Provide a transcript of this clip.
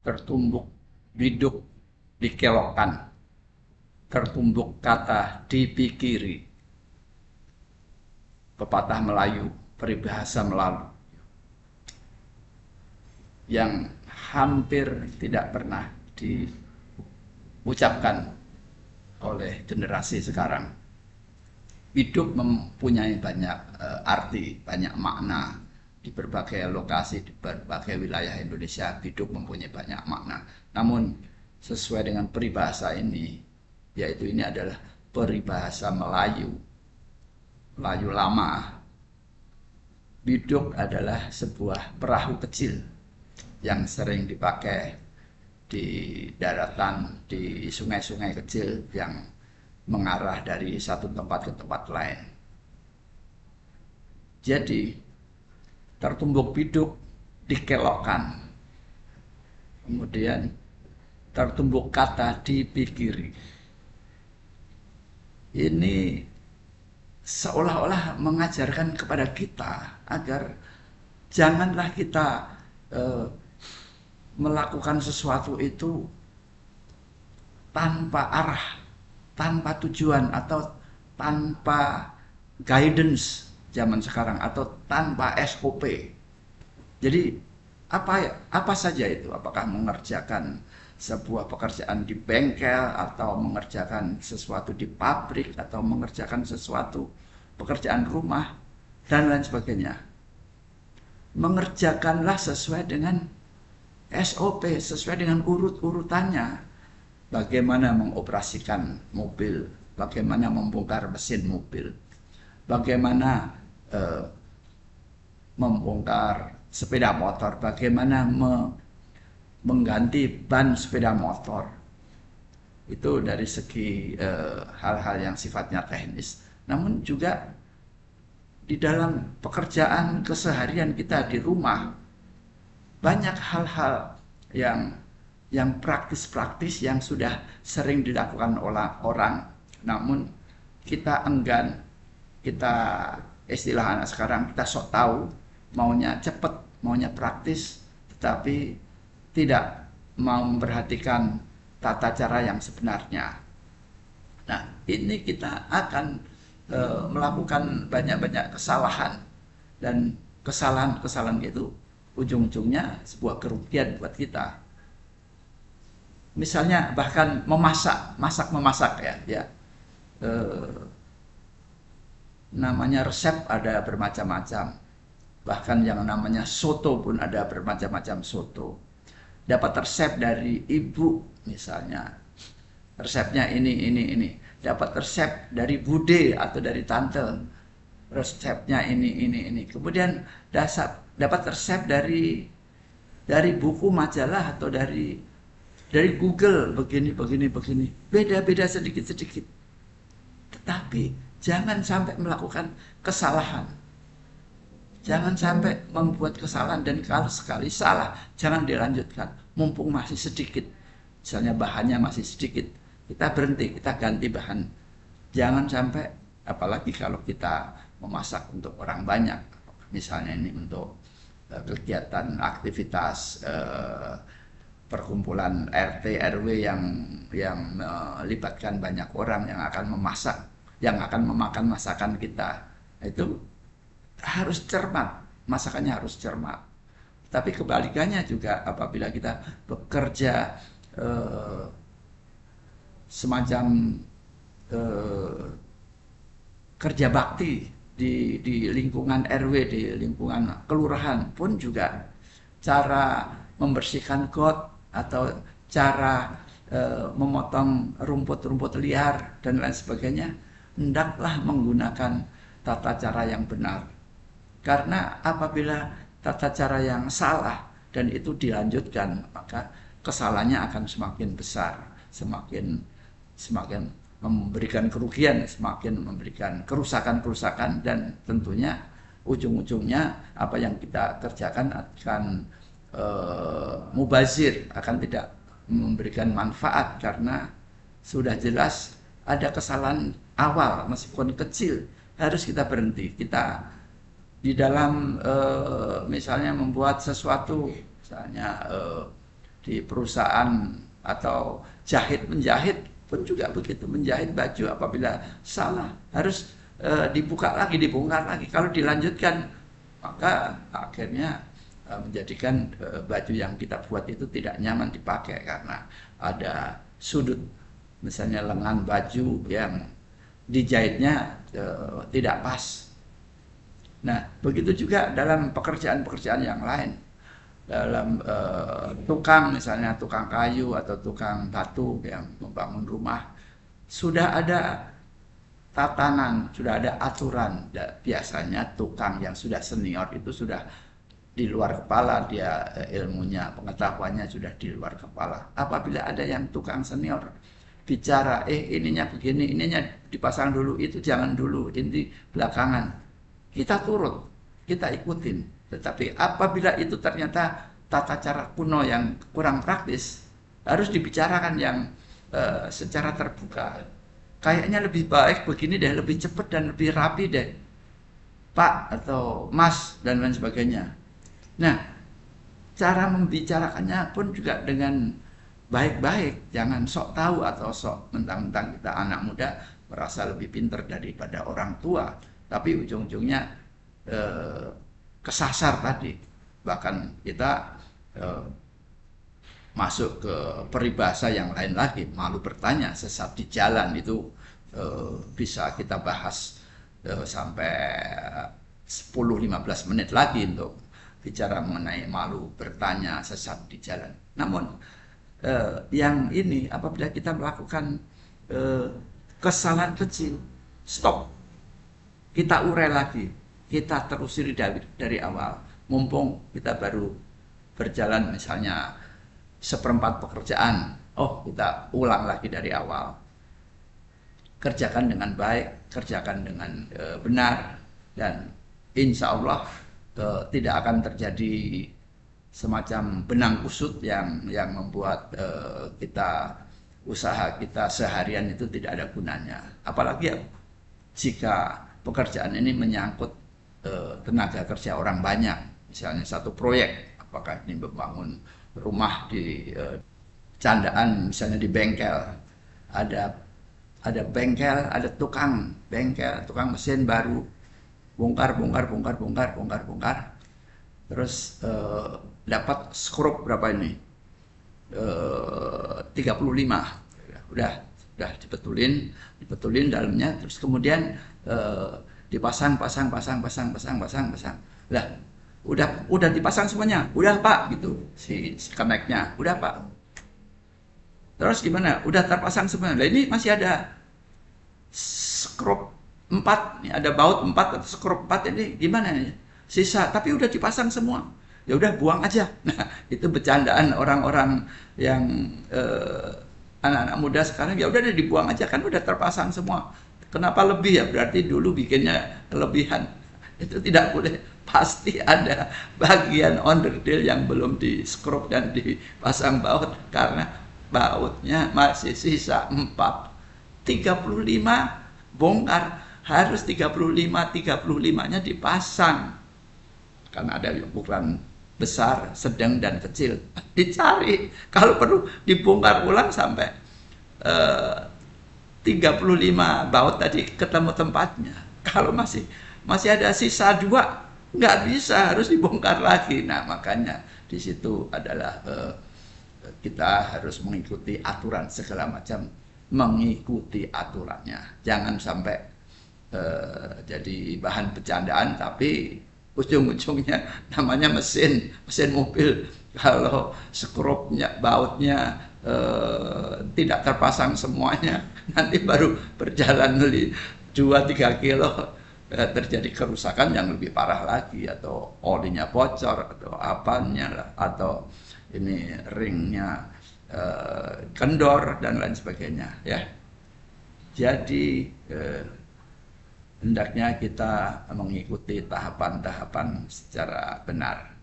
tertumbuk biduk dikelokkan, tertumbuk kata dipikiri. Pepatah Melayu, peribahasa Melayu yang hampir tidak pernah diucapkan oleh generasi sekarang. Hidup mempunyai banyak arti, banyak makna di berbagai lokasi, di berbagai wilayah Indonesia. Hidup mempunyai banyak makna. Namun sesuai dengan peribahasa ini, yaitu ini adalah peribahasa Melayu, Melayu lama. Biduk adalah sebuah perahu kecil yang sering dipakai di daratan, di sungai-sungai kecil yang mengarah dari satu tempat ke tempat lain. Jadi tertumbuk biduk dikelokkan, kemudian tertumbuk kata dipikiri. Ini seolah-olah mengajarkan kepada kita agar janganlah kita melakukan sesuatu itu tanpa arah, tanpa tujuan, atau tanpa guidance zaman sekarang, atau tanpa SOP. Jadi apa saja itu, apakah mengerjakan sebuah pekerjaan di bengkel, atau mengerjakan sesuatu di pabrik, atau mengerjakan sesuatu pekerjaan rumah dan lain sebagainya. Mengerjakanlah sesuai dengan SOP, sesuai dengan urut-urutannya. Bagaimana mengoperasikan mobil, bagaimana membongkar mesin mobil, bagaimana membongkar sepeda motor, bagaimana mengganti ban sepeda motor. Itu dari segi hal-hal yang sifatnya teknis. Namun juga di dalam pekerjaan keseharian kita di rumah, banyak hal-hal yang praktis-praktis yang sudah sering dilakukan oleh orang, namun kita enggan, kita istilah anak sekarang, kita sok tahu, maunya cepet, maunya praktis, tetapi tidak mau memperhatikan tata cara yang sebenarnya. Nah, ini kita akan melakukan banyak-banyak kesalahan, dan kesalahan-kesalahan itu ujung-ujungnya sebuah kerugian buat kita. Misalnya bahkan memasak ya. Namanya resep ada bermacam-macam. Bahkan yang namanya soto pun ada bermacam-macam soto. Dapat resep dari ibu misalnya. Resepnya ini. Dapat resep dari bude atau dari tante. Resepnya ini. Kemudian dapat resep dari buku majalah atau dari Google, begini. Beda-beda sedikit-sedikit. Tetapi jangan sampai melakukan kesalahan. Jangan sampai membuat kesalahan, dan kalau sekali salah, jangan dilanjutkan. Mumpung masih sedikit, misalnya bahannya masih sedikit, kita berhenti, kita ganti bahan. Jangan sampai, apalagi kalau kita memasak untuk orang banyak, misalnya ini untuk kegiatan aktivitas perkumpulan RT RW yang melibatkan banyak orang yang akan memasak, yang akan memakan masakan kita, itu harus cermat, masakannya harus cermat. Tapi kebalikannya juga, apabila kita bekerja semacam kerja bakti di lingkungan RW, di lingkungan kelurahan pun juga, cara membersihkan got atau cara memotong rumput-rumput liar dan lain sebagainya, hendaklah menggunakan tata cara yang benar. Karena apabila tata cara yang salah dan itu dilanjutkan, maka kesalahannya akan semakin besar, semakin memberikan kerugian, semakin memberikan kerusakan-kerusakan, dan tentunya ujung-ujungnya apa yang kita kerjakan akan mubazir, akan tidak memberikan manfaat, karena sudah jelas ada kesalahan awal meskipun kecil, harus kita berhenti. Kita di dalam misalnya membuat sesuatu, misalnya di perusahaan atau jahit menjahit pun juga begitu, menjahit baju apabila salah harus dibuka lagi, dibongkar lagi. Kalau dilanjutkan maka akhirnya menjadikan baju yang kita buat itu tidak nyaman dipakai karena ada sudut, misalnya lengan baju yang dijahitnya tidak pas. Nah, begitu juga dalam pekerjaan-pekerjaan yang lain. Dalam tukang, misalnya tukang kayu atau tukang batu yang membangun rumah, sudah ada tatanan, sudah ada aturan. Biasanya tukang yang sudah senior itu sudah di luar kepala, dia ilmunya, pengetahuannya sudah di luar kepala. Apabila ada yang tukang senior bicara, ininya begini, ininya dipasang dulu, itu jangan dulu, ini belakangan. Kita turut, kita ikutin. Tetapi apabila itu ternyata tata cara kuno yang kurang praktis, harus dibicarakan yang secara terbuka. Kayaknya lebih baik begini deh, lebih cepat dan lebih rapi deh, Pak atau Mas dan lain sebagainya. Nah, cara membicarakannya pun juga dengan baik-baik, jangan sok tahu atau sok mentang-mentang kita anak muda merasa lebih pintar daripada orang tua, tapi ujung-ujungnya kesasar tadi. Bahkan kita masuk ke peribahasa yang lain lagi, malu bertanya sesat di jalan, itu bisa kita bahas sampai 10-15 menit lagi untuk bicara mengenai malu bertanya sesat di jalan. Namun yang ini apabila kita melakukan kesalahan kecil, stop, kita urai lagi, kita terusiri dari awal. Mumpung kita baru berjalan misalnya seperempat pekerjaan, kita ulang lagi dari awal. Kerjakan dengan baik, kerjakan dengan benar, dan insya Allah tidak akan terjadi semacam benang kusut yang membuat usaha kita seharian itu tidak ada gunanya. Apalagi jika pekerjaan ini menyangkut tenaga kerja orang banyak, misalnya satu proyek, apakah ini membangun rumah di candaan, misalnya di bengkel, ada bengkel, ada tukang bengkel, tukang mesin baru, bongkar, terus dapat skrup berapa ini? 35. Udah dibetulin dalamnya, terus kemudian dipasang. Lah, udah dipasang semuanya. Udah, Pak, gitu. Si koneknya, udah, Pak. Terus gimana? Udah terpasang semuanya. Lah, ini masih ada skrup 4, nih, ada baut 4 atau skrup 4 ini gimana nih? Sisa, tapi udah dipasang semua. Ya udah buang aja. Nah, itu bercandaan orang-orang yang anak-anak muda sekarang, ya udah dibuang aja, kan udah terpasang semua. Kenapa lebih ya? Berarti dulu bikinnya kelebihan. Itu tidak boleh. Pasti ada bagian onderdil yang belum di skrup dan dipasang baut, karena bautnya masih sisa 4. 35 bongkar, harus 35-nya dipasang. Karena ada ukuran besar, sedang, dan kecil. Dicari. Kalau perlu dibongkar ulang sampai 35 baut tadi ketemu tempatnya. Kalau masih ada sisa 2, nggak bisa, harus dibongkar lagi. Nah, makanya di situ adalah kita harus mengikuti aturan segala macam, mengikuti aturannya. Jangan sampai jadi bahan bercandaan, tapi ujung-ujungnya namanya mesin mobil. Kalau skrupnya, bautnya tidak terpasang semuanya, nanti baru berjalan 2-3 kilo terjadi kerusakan yang lebih parah lagi, atau olinya bocor, atau apanya lah, atau ini ringnya kendor dan lain sebagainya, ya. Jadi hendaknya kita mengikuti tahapan-tahapan secara benar.